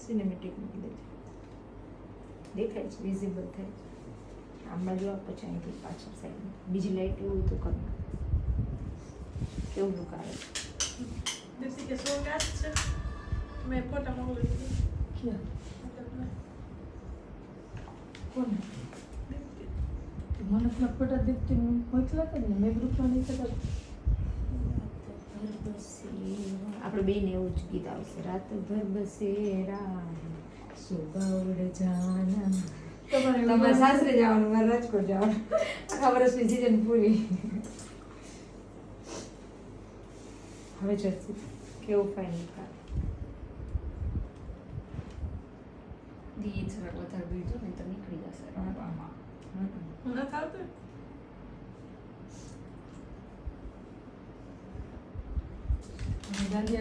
Cinematic મૂકી દેજો. દેખાય છે, વિઝિબલ થાય છે. આમ બાજુ આપ પછી અહીંથી પાછળ સાઈડ બીજી લાઈટ એવું તો કર. કેવું લુક આવે દીપ્તિ કે સોંગ આ છે મેં ફોટા મોકલી દીધી. ક્યાં કોને? મને ફોટા દીપતી મોકલા કે ને મેં ગ્રુપમાં નહીં કરતા. આપણે બેને એવું જ ગીત આવશે. રાત ભર બસેરા સુબહ ઉડ જાના. તમારે સાસરે જવાનું, મારે રાજકોટ જવાનું. આખા વર્ષની સિઝન પૂરી. હવે જશે કેવું ફાઇનલ કાર દી જરાક વધારે બીજો ને તો નીકળી જશે રમવામાં. હું નથી આવતું. ગાંધી